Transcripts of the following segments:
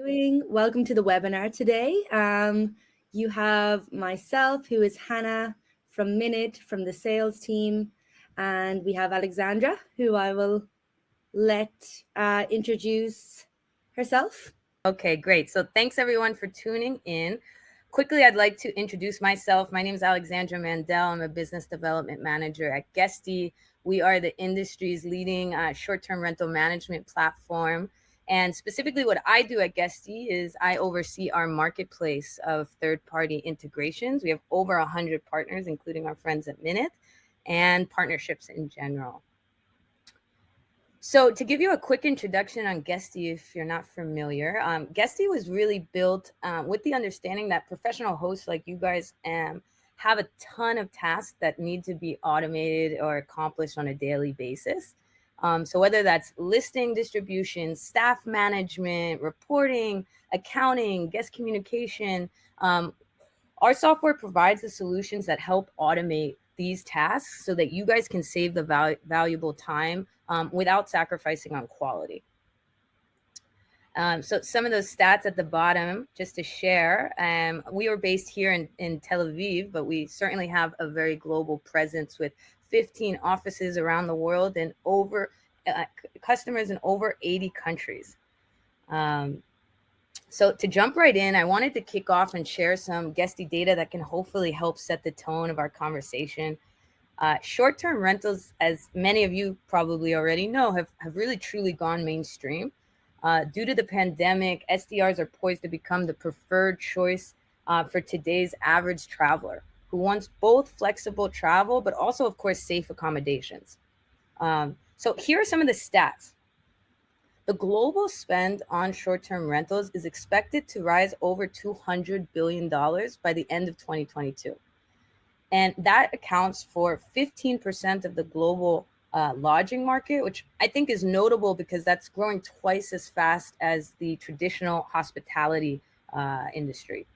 doing? Welcome to the webinar today. You have myself, who is Hannah from Minut, from the sales team, and we have Alexandra, who I will let introduce herself. Okay, great. So thanks everyone for tuning in. Quickly, I'd like to introduce myself. My name is Alexandra Mandel. I'm a business development manager at Guesty. We are the industry's leading short-term rental management platform. And specifically what I do at Guesty is I oversee our marketplace of third-party integrations. We have over 100 partners, including our friends at Minut, and partnerships in general. So to give you a quick introduction on Guesty, if you're not familiar, Guesty was really built with the understanding that professional hosts like you guys have a ton of tasks that need to be automated or accomplished on a daily basis. So whether that's listing distribution, staff management, reporting, accounting, guest communication, our software provides the solutions that help automate these tasks so that you guys can save the valuable time without sacrificing on quality. So some of those stats at the bottom, just to share, we are based here in Tel Aviv, but we certainly have a very global presence with 15 offices around the world and over customers in over 80 countries. So to jump right in, I wanted to kick off and share some Guesty data that can hopefully help set the tone of our conversation. Short-term rentals, as many of you probably already know, have really truly gone mainstream. Due to the pandemic, STRs are poised to become the preferred choice for today's average traveler who wants both flexible travel, but also, of course, safe accommodations. So here are some of the stats. The global spend on short-term rentals is expected to rise over $200 billion by the end of 2022. And that accounts for 15% of the global lodging market, which I think is notable because that's growing twice as fast as the traditional hospitality industry.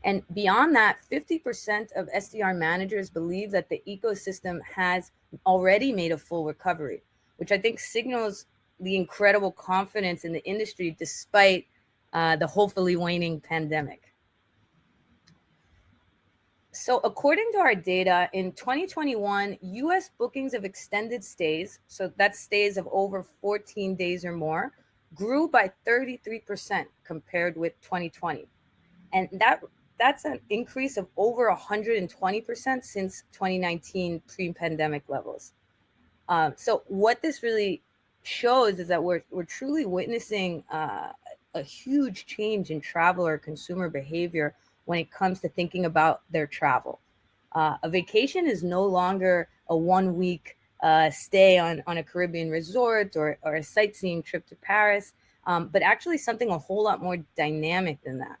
And beyond that, 50% of STR managers believe that the ecosystem has already made a full recovery, which I think signals the incredible confidence in the industry despite the hopefully waning pandemic. So according to our data, in 2021, US bookings of extended stays, so that's stays of over 14 days or more, grew by 33% compared with 2020. And that's an increase of over 120% since 2019 pre-pandemic levels. So what this really shows is that we're truly witnessing a huge change in traveler consumer behavior when it comes to thinking about their travel. A vacation is no longer a 1 week stay on a Caribbean resort or a sightseeing trip to Paris, but actually something a whole lot more dynamic than that.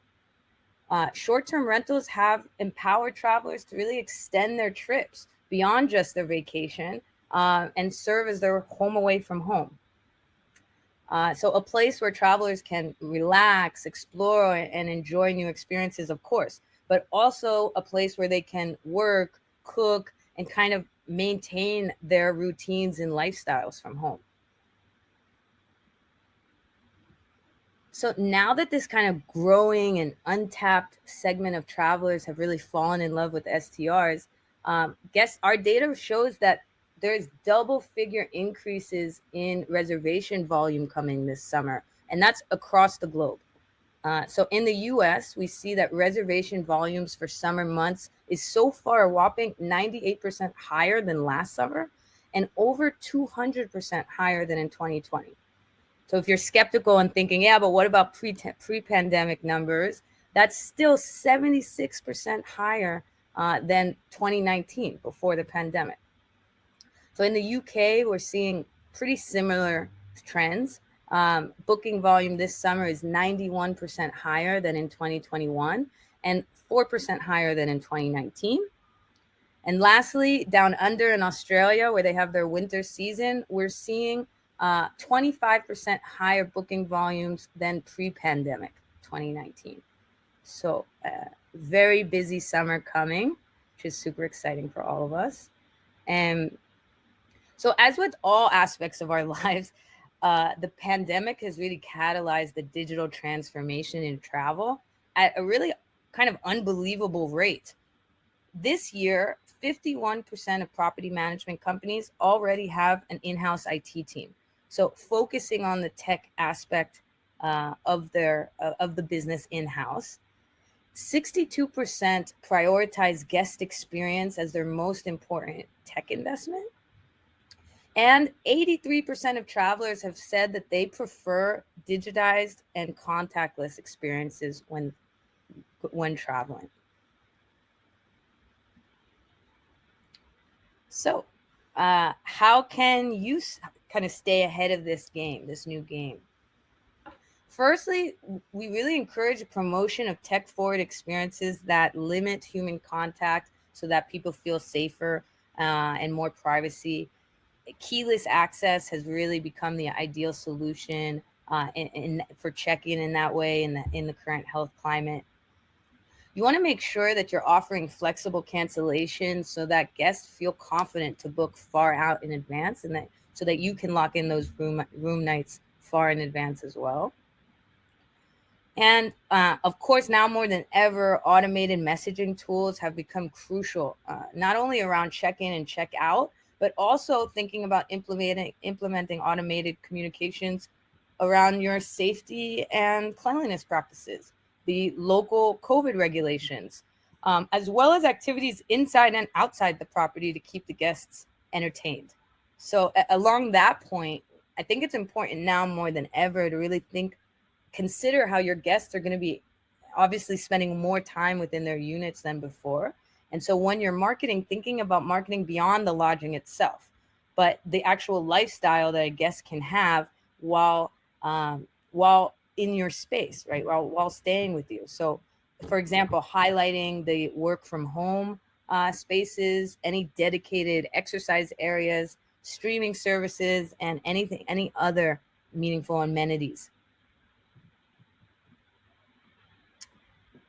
Short-term rentals have empowered travelers to really extend their trips beyond just their vacation and serve as their home away from home. So a place where travelers can relax, explore, and enjoy new experiences, of course, but also a place where they can work, cook, and kind of maintain their routines and lifestyles from home. So now that this kind of growing and untapped segment of travelers have really fallen in love with STRs, our data shows that there's double figure increases in reservation volume coming this summer, and that's across the globe. So in the US, we see that reservation volumes for summer months is so far a whopping 98% higher than last summer and over 200% higher than in 2020. So if you're skeptical and thinking, yeah, but what about pre-pandemic numbers? That's still 76% higher than 2019 before the pandemic. So in the UK, we're seeing pretty similar trends. Booking volume this summer is 91% higher than in 2021 and 4% higher than in 2019. And lastly, down under in Australia, where they have their winter season, we're seeing 25% higher booking volumes than pre-pandemic 2019. So very busy summer coming, which is super exciting for all of us. And so as with all aspects of our lives, the pandemic has really catalyzed the digital transformation in travel at a really kind of unbelievable rate. This year, 51% of property management companies already have an in-house IT team. So focusing on the tech aspect of the business in-house. 62% prioritize guest experience as their most important tech investment. And 83% of travelers have said that they prefer digitized and contactless experiences when traveling. So, how can you kind of stay ahead of this new game? Firstly, we really encourage a promotion of tech-forward experiences that limit human contact so that people feel safer and more privacy. Keyless access has really become the ideal solution for check-in in that way in the current health climate. You want to make sure that you're offering flexible cancellations so that guests feel confident to book far out in advance, and so that you can lock in those room nights far in advance as well. And of course, now more than ever, automated messaging tools have become crucial, not only around check-in and check-out, but also thinking about implementing automated communications around your safety and cleanliness practices, the local COVID regulations, as well as activities inside and outside the property to keep the guests entertained. So along that point, I think it's important now more than ever to really consider how your guests are going to be obviously spending more time within their units than before. And so when you're thinking about marketing beyond the lodging itself, but the actual lifestyle that a guest can have while in your space, right? While staying with you. So for example, highlighting the work from home spaces, any dedicated exercise areas, streaming services, and any other meaningful amenities.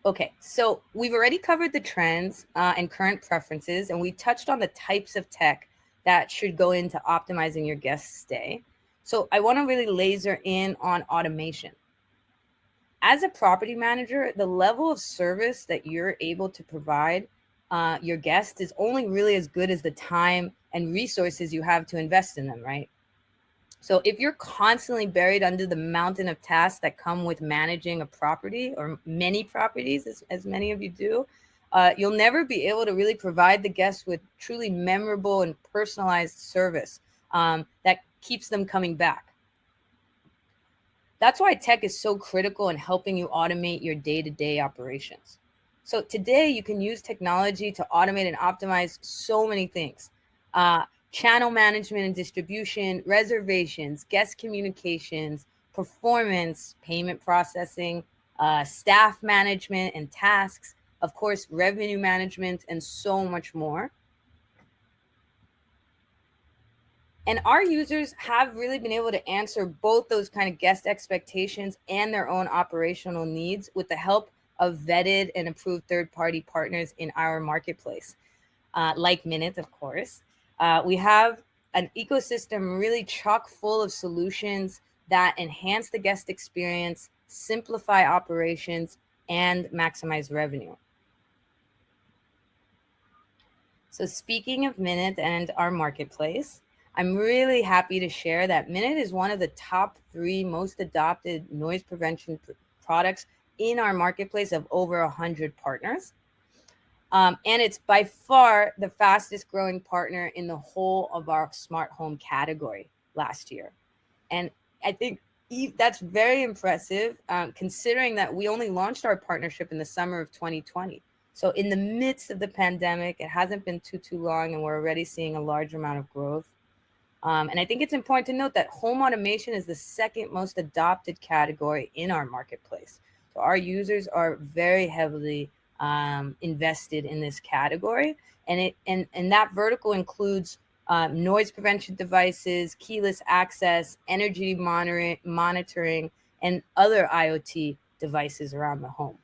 Okay, so we've already covered the trends and current preferences, and we touched on the types of tech that should go into optimizing your guest stay. So I want to really laser in on automation. As a property manager, the level of service that you're able to provide your guests is only really as good as the time and resources you have to invest in them, right? So if you're constantly buried under the mountain of tasks that come with managing a property or many properties, as many of you do, you'll never be able to really provide the guests with truly memorable and personalized service that keeps them coming back. That's why tech is so critical in helping you automate your day-to-day operations. So today you can use technology to automate and optimize so many things. Channel management and distribution, reservations, guest communications, performance, payment processing, staff management and tasks, of course, revenue management, and so much more. And our users have really been able to answer both those kind of guest expectations and their own operational needs with the help of vetted and approved third-party partners in our marketplace, like Minut, of course. We have an ecosystem really chock full of solutions that enhance the guest experience, simplify operations, and maximize revenue. So speaking of Minut and our marketplace, I'm really happy to share that Minut is one of the top 3 most adopted noise prevention products in our marketplace of over 100 partners. And it's by far the fastest growing partner in the whole of our smart home category last year. And I think that's very impressive, considering that we only launched our partnership in the summer of 2020. So in the midst of the pandemic, it hasn't been too long, and we're already seeing a large amount of growth. And I think it's important to note that home automation is the second most adopted category in our marketplace. So our users are very heavily invested in this category, and that vertical includes noise prevention devices, keyless access, energy monitoring, and other IoT devices around the home.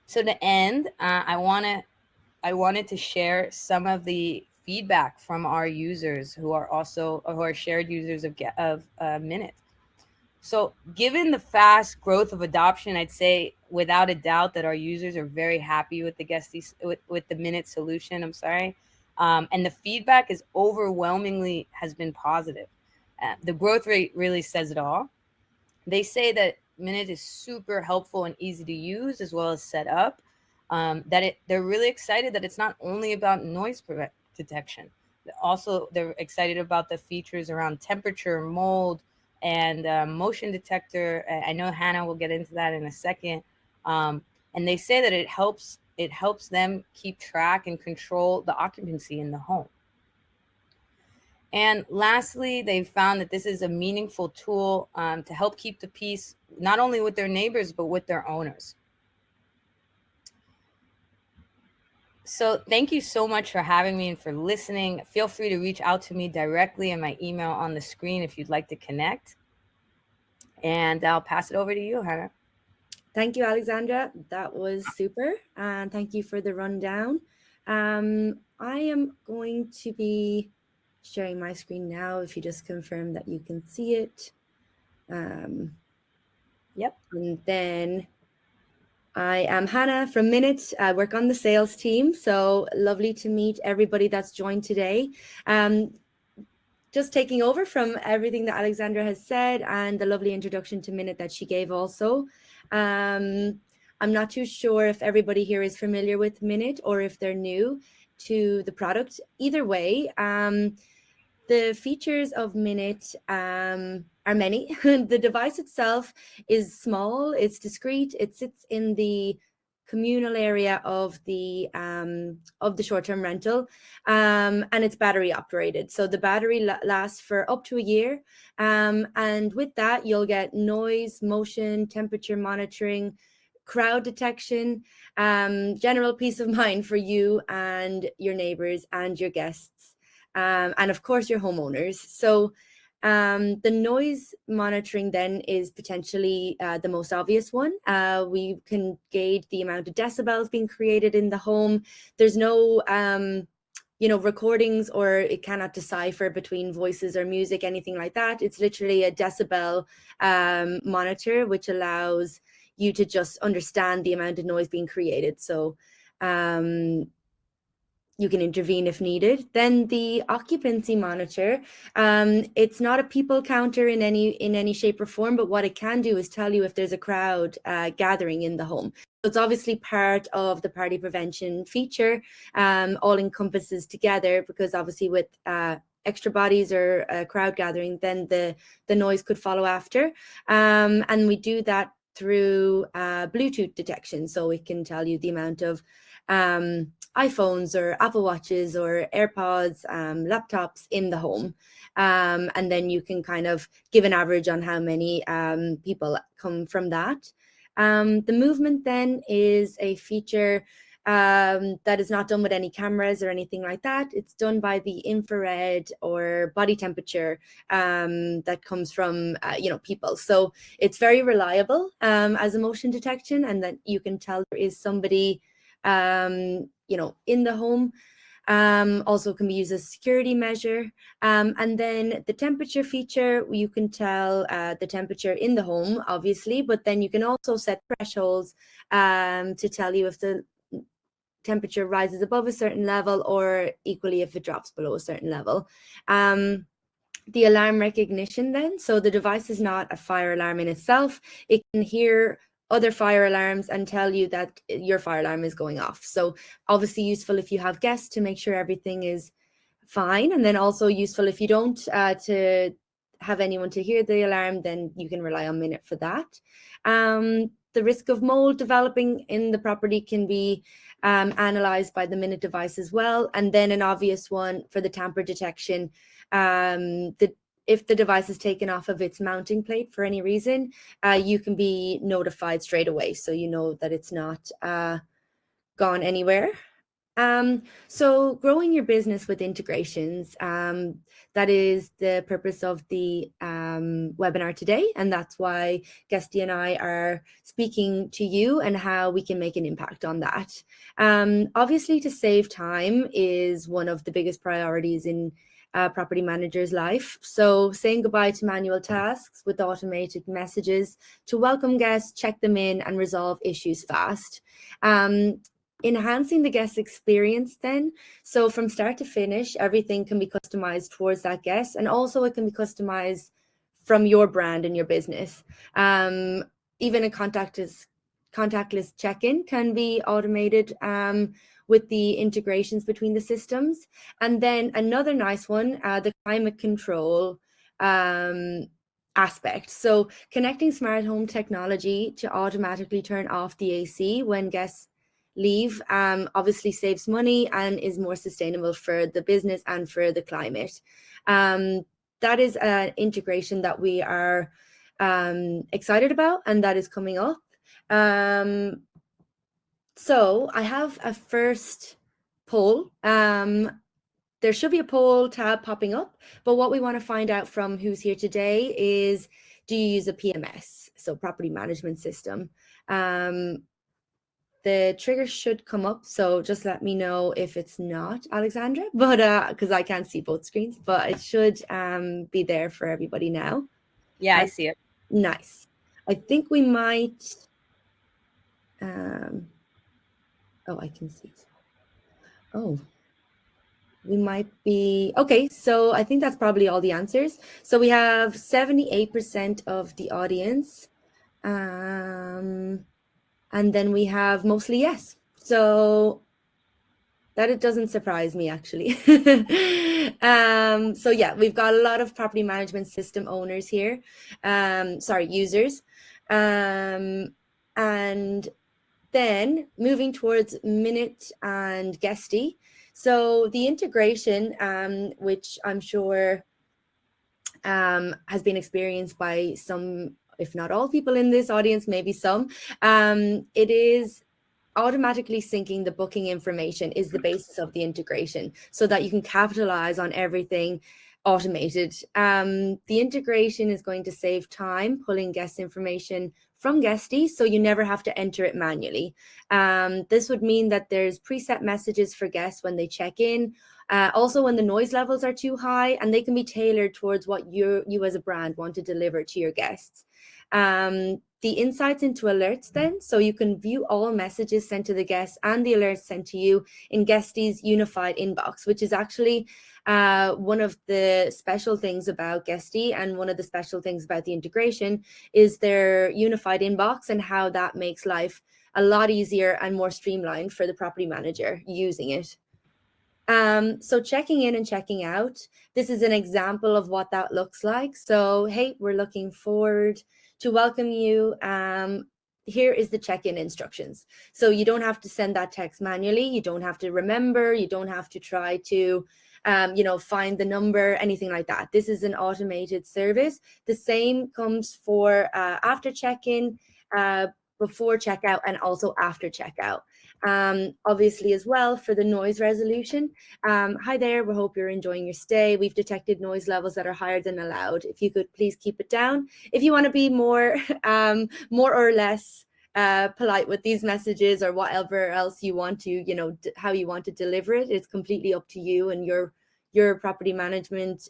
So to end, I wanted to share some of the feedback from our users who are shared users of Minut. So, given the fast growth of adoption, I'd say without a doubt that our users are very happy with the Guesty with the Minut solution. I'm sorry, and the feedback is overwhelmingly has been positive. The growth rate really says it all. They say that Minut is super helpful and easy to use as well as set up. They're really excited that it's not only about noise detection. Also, they're excited about the features around temperature, mold, and motion detector. I know Hannah will get into that in a second. And they say that it helps them keep track and control the occupancy in the home. And lastly, they've found that this is a meaningful tool to help keep the peace, not only with their neighbors, but with their owners. So thank you so much for having me and for listening. Feel free to reach out to me directly in my email on the screen if you'd like to connect. And I'll pass it over to you, Hannah. Thank you, Alexandra. That was super. And thank you for the rundown. I am going to be sharing my screen now. If you just confirm that you can see it. Yep. And then I am Hannah from Minut. I work on the sales team. So lovely to meet everybody that's joined today. Just taking over from everything that Alexandra has said and the lovely introduction to Minut that she gave also. I'm not too sure if everybody here is familiar with Minut or if they're new to the product. Either way, the features of Minut are many. The device itself is small, it's discreet, it sits in the communal area of the short-term rental, and it's battery operated. So the battery lasts for up to a year, and with that you'll get noise, motion, temperature monitoring, crowd detection, general peace of mind for you and your neighbors and your guests, and of course your homeowners. So the noise monitoring then is potentially the most obvious one. We can gauge the amount of decibels being created in the home. There's no recordings, or it cannot decipher between voices or music, anything like that. It's literally a decibel monitor, which allows you to just understand the amount of noise being created. So you can intervene if needed. Then the occupancy monitor, it's not a people counter in any shape or form, but what it can do is tell you if there's a crowd gathering in the home. So it's obviously part of the party prevention feature, all encompasses together, because obviously with extra bodies or a crowd gathering, then the noise could follow after. And we do that through Bluetooth detection. So it can tell you the amount of iPhones or Apple Watches or AirPods, laptops in the home. And then you can kind of give an average on how many people come from that. The movement then is a feature that is not done with any cameras or anything like that. It's done by the infrared or body temperature that comes from people. So it's very reliable as a motion detection, and that you can tell there is somebody in the home. Also can be used as a security measure. And then the temperature feature, you can tell the temperature in the home, obviously, but then you can also set thresholds to tell you if the temperature rises above a certain level, or equally if it drops below a certain level. The alarm recognition then, so the device is not a fire alarm in itself. It can hear other fire alarms and tell you that your fire alarm is going off. So obviously useful if you have guests to make sure everything is fine, and then also useful if you don't to have anyone to hear the alarm, then you can rely on Minut for that. The risk of mold developing in the property can be analyzed by the Minut device as well. And then an obvious one for the tamper detection, if the device is taken off of its mounting plate for any reason, you can be notified straight away, so you know that it's not gone anywhere. So growing your business with integrations, that is the purpose of the webinar today. And that's why Guesty and I are speaking to you and how we can make an impact on that. Obviously, to save time is one of the biggest priorities in a property manager's life. So saying goodbye to manual tasks with automated messages to welcome guests, check them in, and resolve issues fast. Enhancing the guest experience then. So from start to finish, everything can be customized towards that guest, and also it can be customized from your brand and your business. Even a contactless check-in can be automated with the integrations between the systems. And then another nice one, the climate control aspect. So connecting smart home technology to automatically turn off the AC when guests leave obviously saves money and is more sustainable for the business and for the climate. That is an integration that we are excited about, and that is coming up. So I have a first poll. There should be a poll tab popping up, but what we want to find out from who's here today is, do you use a PMS, so property management system? The trigger should come up, so just let me know if it's not, Alexandra, but because I can't see both screens, but it should be there for everybody now. Yeah, I see it. Nice. I think we might, oh, I can see. Oh, we might be, okay, so I think that's probably all the answers. So we have 78% of the audience. And then we have mostly yes. So that it doesn't surprise me, actually. So yeah, we've got a lot of property management system owners here. Users. And then moving towards Minut and Guesty. So the integration, which I'm sure has been experienced by some, if not all people in this audience, maybe some, it is automatically syncing the booking information is the basis of the integration so that you can capitalize on everything automated. The integration is going to save time pulling guest information from Guesty, so you never have to enter it manually. This would mean that there's preset messages for guests when they check in, also when the noise levels are too high, and they can be tailored towards what you as a brand want to deliver to your guests. The insights into alerts then, so you can view all messages sent to the guests and the alerts sent to you in Guesty's unified inbox, which is actually one of the special things about Guesty, and one of the special things about the integration is their unified inbox and how that makes life a lot easier and more streamlined for the property manager using it. So checking in and checking out, this is an example of what that looks like. So, hey, we're looking forward to welcome you. Here is the check-in instructions. So you don't have to send that text manually. You don't have to remember. You don't have to try to, find the number, anything like that. This is an automated service. The same comes for after check-in, before checkout, and also after checkout. Obviously as well for the noise resolution. Hi there, we hope you're enjoying your stay. We've detected noise levels that are higher than allowed. If you could please keep it down. If you want to be more or less polite with these messages, or whatever else you want to, how you want to deliver it, it's completely up to you and your property management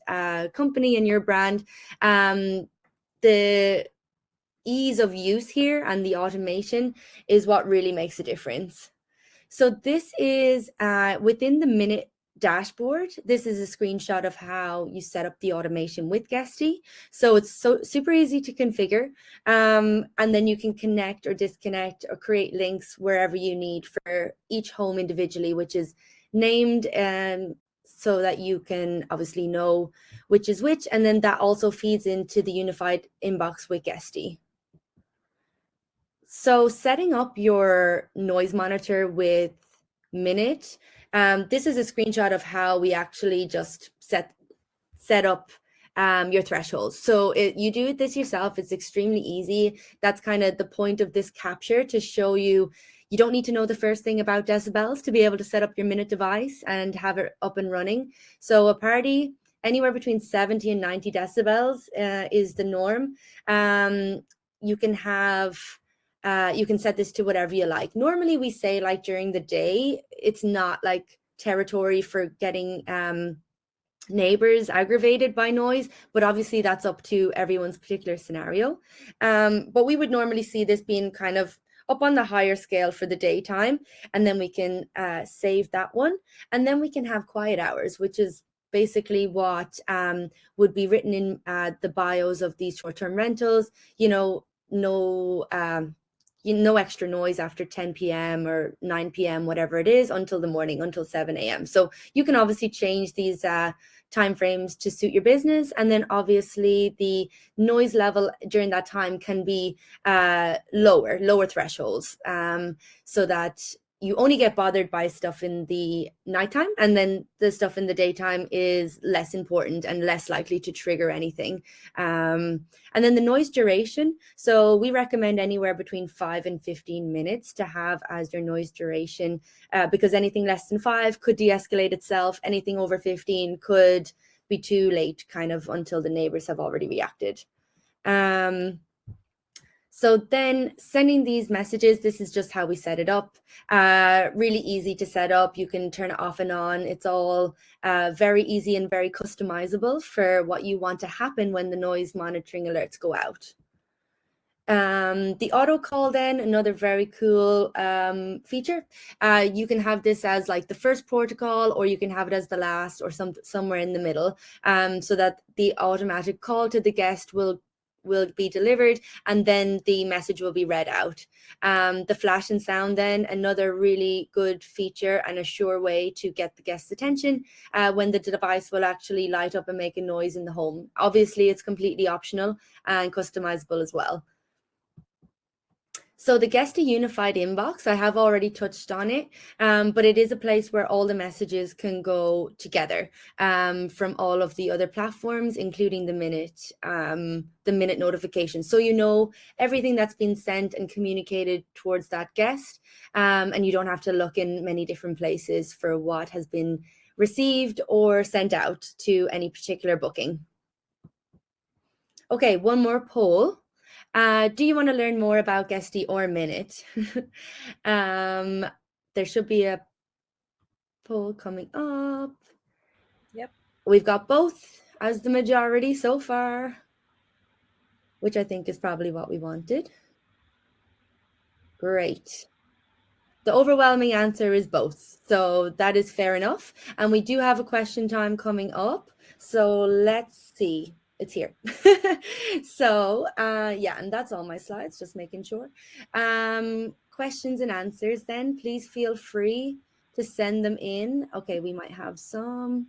company and your brand. The ease of use here and the automation is what really makes a difference. So this is within the Minut dashboard. This is a screenshot of how you set up the automation with Guesty. So it's super easy to configure. And then you can connect or disconnect or create links wherever you need for each home individually, which is named so that you can obviously know which is which. And then that also feeds into the unified inbox with Guesty. So setting up your noise monitor with Minut, this is a screenshot of how we actually just set up your thresholds. So you do this yourself. It's extremely easy. That's kind of the point of this capture, to show you, You don't need to know the first thing about decibels to be able to set up your Minut device and have it up and running. So a party anywhere between 70 and 90 decibels is the norm. You can have you can set this to whatever you like. Normally we say like during the day, it's not like territory for getting neighbors aggravated by noise, but obviously that's up to everyone's particular scenario. But we would normally see this being kind of up on the higher scale for the daytime, and then we can save that one, and then we can have quiet hours, which is basically what would be written in the bios of these short-term rentals. No extra noise after 10 p.m. or 9 p.m., whatever it is, until the morning, until 7 a.m. So you can obviously change these timeframes to suit your business. And then obviously the noise level during that time can be lower thresholds, so that you only get bothered by stuff in the nighttime, and then the stuff in the daytime is less important and less likely to trigger anything. And then the noise duration. So we recommend anywhere between 5 and 15 minutes to have as your noise duration, because anything less than 5 could de-escalate itself. Anything over 15 could be too late, kind of until the neighbors have already reacted. So then sending these messages, this is just how we set it up. Really easy to set up. You can turn it off and on. It's all very easy and very customizable for what you want to happen when the noise monitoring alerts go out. The auto call then, another very cool feature. You can have this as like the first protocol, or you can have it as the last, or somewhere in the middle, so that the automatic call to the guest will be delivered, and then the message will be read out. The flash and sound then, another really good feature and a sure way to get the guest's attention when the device will actually light up and make a noise in the home. Obviously, it's completely optional and customizable as well. So the Guesty unified inbox, I have already touched on it, but it is a place where all the messages can go together from all of the other platforms, including the Minut notifications. So you know everything that's been sent and communicated towards that guest, and you don't have to look in many different places for what has been received or sent out to any particular booking. Okay, one more poll. Do you want to learn more about Guesty or Minut? There should be a poll coming up. Yep. We've got both as the majority so far, which I think is probably what we wanted. Great. The overwhelming answer is both. So that is fair enough. And we do have a question time coming up. So let's see. It's here. So yeah, and that's all my slides, just making sure. Questions and answers then, please feel free to send them in. Okay, we might have some.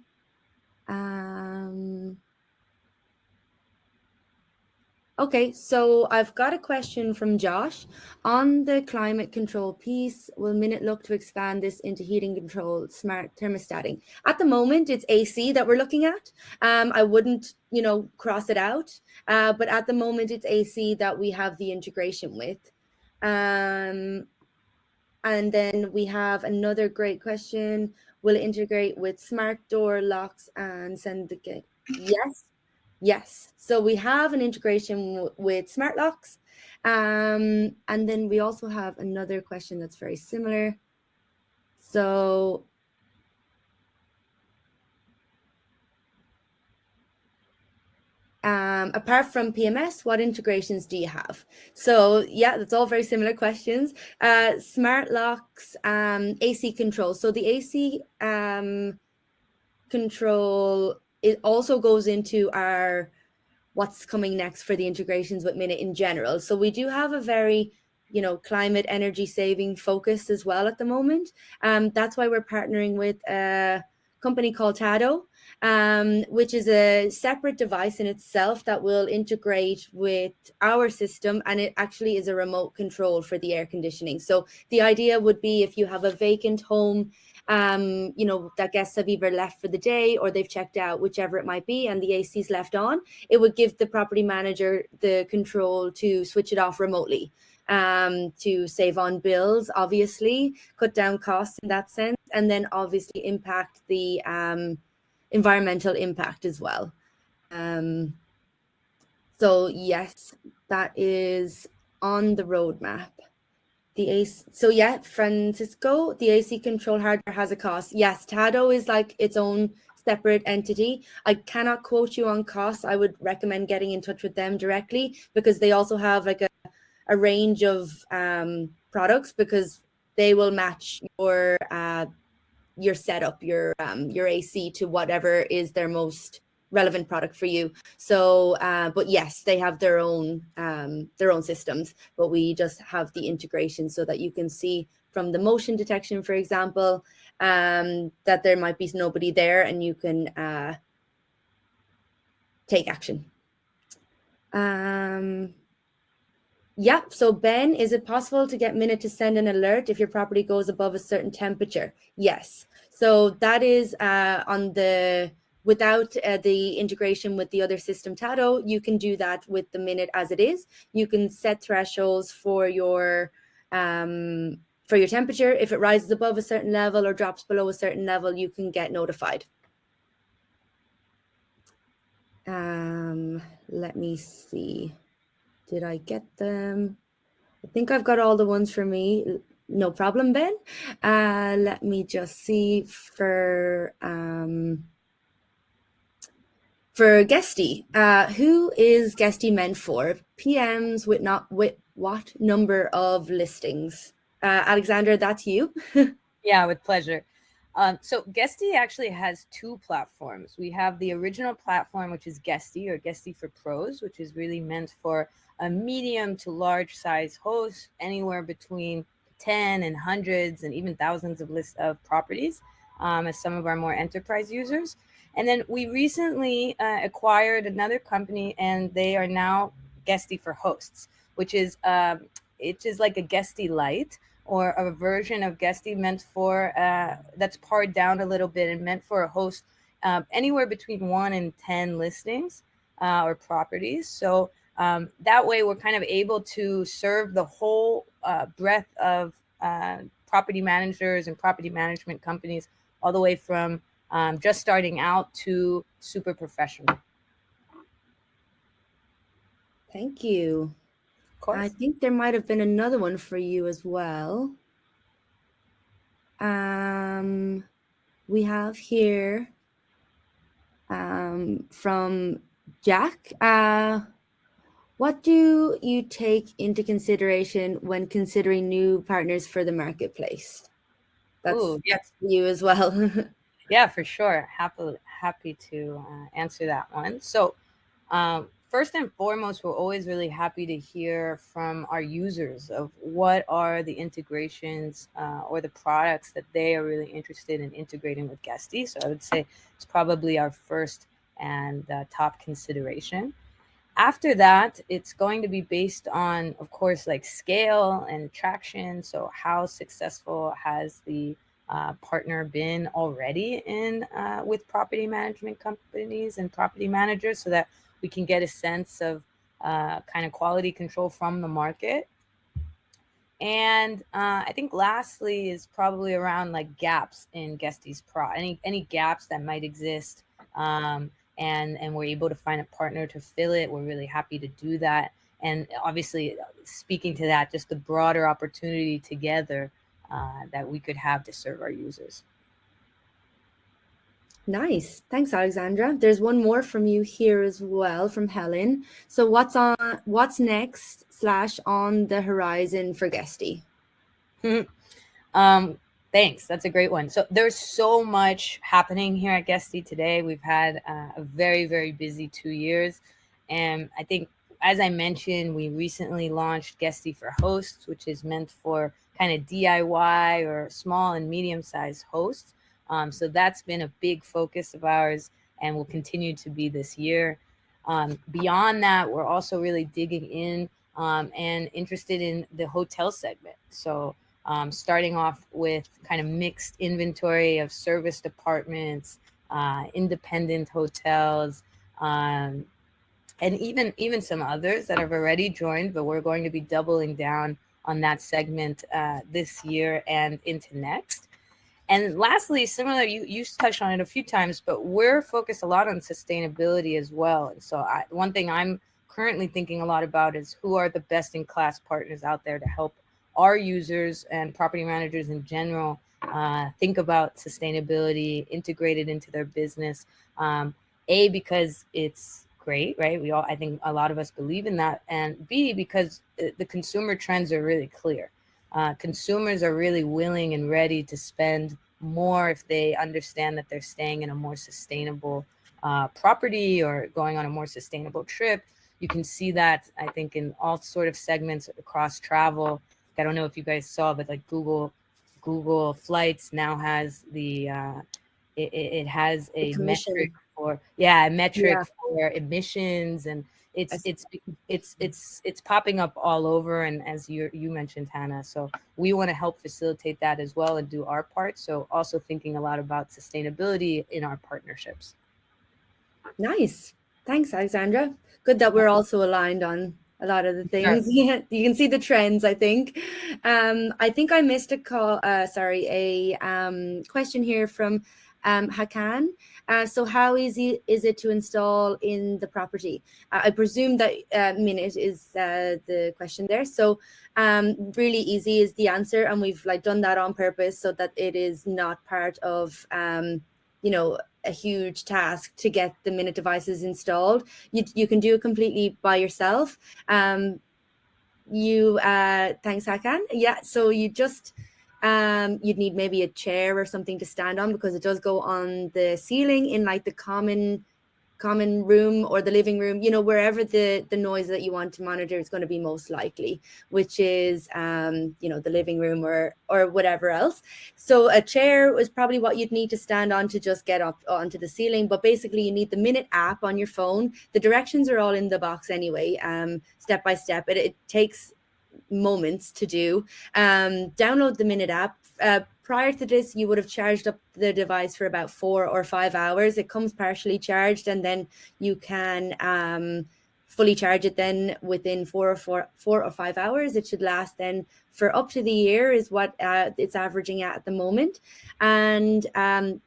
Okay, so I've got a question from Josh. On the climate control piece, will Minut look to expand this into heating control, smart thermostating? At the moment, it's AC that we're looking at. I wouldn't, cross it out. But at the moment, it's AC that we have the integration with. And then we have another great question. Will it integrate with smart door locks and send the gate? Yes. So we have an integration with smart locks. And then we also have another question that's very similar. So apart from PMS, what integrations do you have? So yeah, that's all very similar questions. Smart locks, AC control. So the AC control, it also goes into our what's coming next for the integrations with Minut in general. So we do have a very, climate energy saving focus as well at the moment. That's why we're partnering with a company called Tado, which is a separate device in itself that will integrate with our system, and it actually is a remote control for the air conditioning. So the idea would be if you have a vacant home, that guests have either left for the day or they've checked out, whichever it might be, and the AC is left on, it would give the property manager the control to switch it off remotely. to save on bills, obviously, cut down costs in that sense, and then obviously impact the environmental impact as well. So yes, that is on the roadmap. The AC, so yeah, Francisco, the AC control hardware has a cost. Yes, Tado is like its own separate entity. I cannot quote you on costs. I would recommend getting in touch with them directly, because they also have like a range of products, because they will match your setup, your AC to whatever is their most relevant product for you. So, but yes, they have their own systems, but we just have the integration so that you can see from the motion detection, for example, that there might be nobody there, and you can take action. Yeah, so Ben, is it possible to get Minut to send an alert if your property goes above a certain temperature? Yes. So that is without the integration with the other system, Tado, you can do that with the Minut as it is. You can set thresholds for your temperature. If it rises above a certain level or drops below a certain level, you can get notified. Let me see. Did I get them? I think I've got all the ones for me. No problem, Ben. Let me just see for Guesty. Who is Guesty meant for? PMs with what number of listings? Alexandra, that's you. Yeah, with pleasure. So Guesty actually has two platforms. We have the original platform, which is Guesty, or Guesty for Pros, which is really meant for a medium to large size host, anywhere between 10 and hundreds and even thousands of lists of properties, as some of our more enterprise users. And then we recently acquired another company, and they are now Guesty for Hosts, which is it is like a Guesty Lite, or a version of Guesty meant for that's pared down a little bit and meant for a host anywhere between 1 and 10 listings or properties. So that way we're kind of able to serve the whole breadth of property managers and property management companies, all the way from just starting out to super professional. Thank you. Of course. I think there might have been another one for you as well. We have here from Jack. What do you take into consideration when considering new partners for the marketplace? That's for you as well. Yeah, for sure. Happy to answer that one. So first and foremost, we're always really happy to hear from our users of what are the integrations or the products that they are really interested in integrating with Guesty. So I would say it's probably our first and top consideration. After that, it's going to be based on, of course, like scale and traction. So how successful has the partner been already in with property management companies and property managers, so that we can get a sense of kind of quality control from the market. And I think lastly is probably around like gaps in Guesty's any gaps that might exist. And we're able to find a partner to fill it. We're really happy to do that. And obviously, speaking to that, just the broader opportunity together that we could have to serve our users. Nice. Thanks, Alexandra. There's one more from you here as well, from Helen. So what's next / on the horizon for Guesty? Thanks. That's a great one. So there's so much happening here at Guesty today. We've had a very, very busy 2 years. And I think, as I mentioned, we recently launched Guesty for Hosts, which is meant for kind of DIY or small and medium-sized hosts. So that's been a big focus of ours and will continue to be this year. Beyond that, we're also really digging in and interested in the hotel segment. So starting off with kind of mixed inventory of serviced apartments, independent hotels, and and even some others that have already joined, but we're going to be doubling down on that segment this year and into next. And lastly, similar, you touched on it a few times, but we're focused a lot on sustainability as well. And so one thing I'm currently thinking a lot about is who are the best in class partners out there to help our users and property managers in general think about sustainability, integrate it into their business. Because it's great, right? I think a lot of us believe in that. And B, because the consumer trends are really clear. Consumers are really willing and ready to spend more if they understand that they're staying in a more sustainable property or going on a more sustainable trip. You can see that, I think, in all sort of segments across travel. I don't know if you guys saw, but like Google Flights now has it has a metric for for emissions, and it's popping up all over. And as you mentioned, Hannah, so we want to help facilitate that as well and do our part. So also thinking a lot about sustainability in our partnerships. Nice. Thanks, Alexandra. Good that we're also aligned on a lot of the things. Yeah, you can see the trends, I think. I think I missed a question here from Hakan. So how easy is it to install in the property? I presume that Minut is the question there. So really easy is the answer, and we've done that on purpose so that it is not part of a huge task to get the Minut devices installed. You can do it completely by yourself. Thanks, Hakan. Yeah, so you just you'd need maybe a chair or something to stand on, because it does go on the ceiling in the common room or the living room, wherever the noise that you want to monitor is going to be most likely, which is the living room or whatever else. So a chair is probably what you'd need to stand on to just get up onto the ceiling. But basically you need the Minut app on your phone. The directions are all in the box anyway, step by step. It takes moments to do. Download the Minut app. Prior to this, you would have charged up the device for about 4 or 5 hours. It comes partially charged, and then you can fully charge it then within 4 or 5 hours. It should last then for up to the year is what it's averaging at the moment. And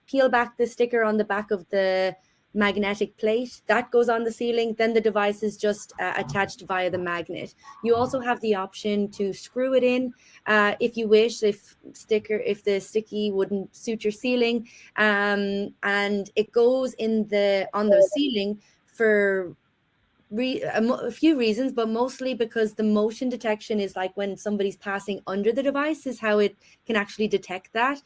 peel back the sticker on the back of the magnetic plate that goes on the ceiling. Then the device is just attached via the magnet. You also have the option to screw it in if you wish, if the sticky wouldn't suit your ceiling, and it goes on the ceiling for a few reasons, but mostly because the motion detection is when somebody's passing under the device is how it can actually detect that.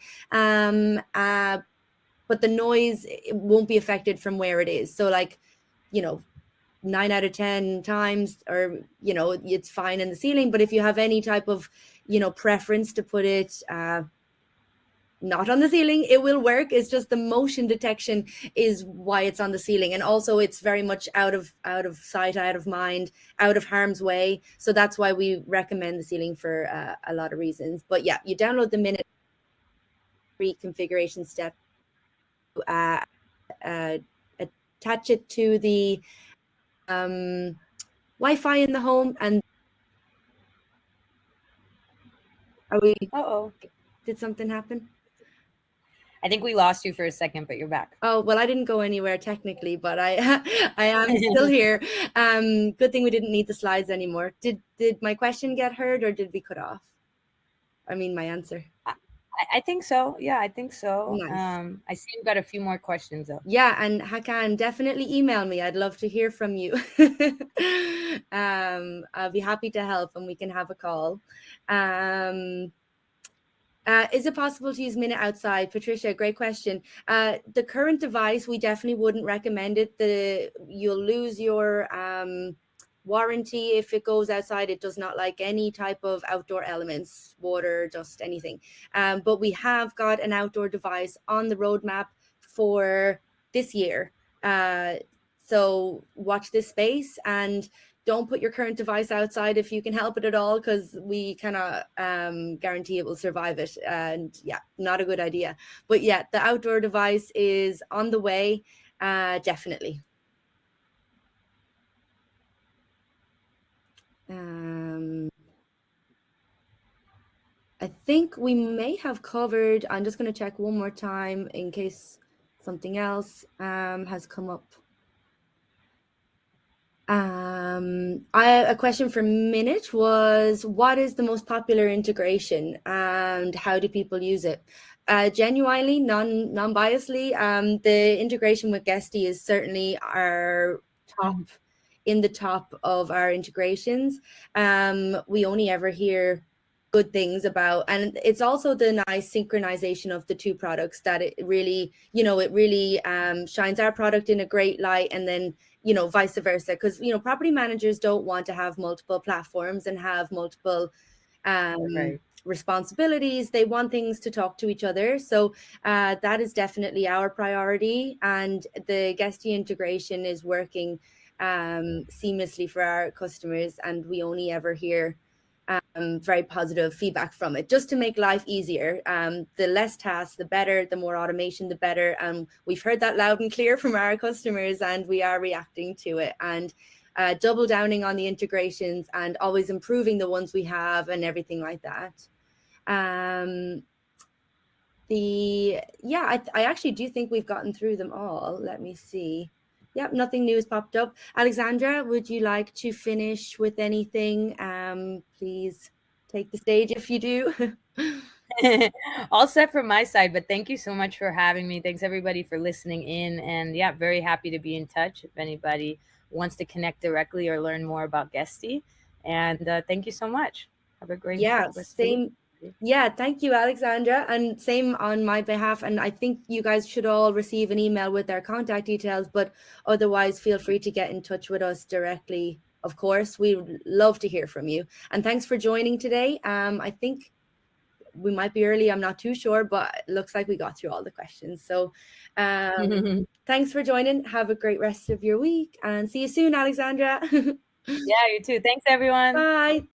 But the noise, it won't be affected from where it is. So 9 out of 10 times, or it's fine in the ceiling. But if you have any type of preference to put it not on the ceiling, it will work. It's just the motion detection is why it's on the ceiling. And also it's very much out of sight, out of mind, out of harm's way. So that's why we recommend the ceiling for a lot of reasons. But yeah, you download the Minut reconfiguration step, attach it to the Wi-Fi in the home. And did something happen? I think we lost you for a second, but you're back. Oh, well, I didn't go anywhere technically, but I am still here. Good thing we didn't need the slides anymore. Did my question get heard, or did we cut off? I mean, my answer. I think so. Yeah, I think so. Nice. I see you've got a few more questions though. Yeah, and Hakan, definitely email me. I'd love to hear from you. I'll be happy to help, and we can have a call. Is it possible to use Minut outside? Patricia, great question. The current device, we definitely wouldn't recommend it. You'll lose your warranty if it goes outside. It does not like any type of outdoor elements, water, dust, anything. But we have got an outdoor device on the roadmap for this year. So watch this space, and don't put your current device outside if you can help it at all, because we cannot guarantee it will survive it. And yeah, not a good idea. But yeah, the outdoor device is on the way, definitely. I think we may have covered, I'm just going to check one more time in case something else has come up. A question for Minut was, what is the most popular integration and how do people use it? Genuinely, non-biasedly, the integration with Guesty is certainly our top, in the top of our integrations. We only ever hear good things about, and it's also the nice synchronization of the two products that it really, it really shines our product in a great light, and then vice versa, because property managers don't want to have multiple platforms and have multiple Right. responsibilities. They want things to talk to each other. So that is definitely our priority, and the Guesty integration is working seamlessly for our customers, and we only ever hear very positive feedback from it, just to make life easier. The less tasks, the better, the more automation, the better. We've heard that loud and clear from our customers, and we are reacting to it, and double downing on the integrations and always improving the ones we have and everything like that. I actually do think we've gotten through them all. Let me see. Yep, nothing new has popped up. Alexandra, would you like to finish with anything? Please take the stage if you do. All set from my side, but thank you so much for having me. Thanks everybody for listening in, and yeah, very happy to be in touch if anybody wants to connect directly or learn more about Guesty. And thank you so much. Have a great Yeah, rest of the week. same. Yeah, thank you, Alexandra. And same on my behalf. And I think you guys should all receive an email with their contact details, but otherwise, feel free to get in touch with us directly. Of course, we would love to hear from you. And thanks for joining today. I think we might be early, I'm not too sure, but it looks like we got through all the questions. So thanks for joining. Have a great rest of your week, and see you soon, Alexandra. Yeah, you too. Thanks, everyone. Bye.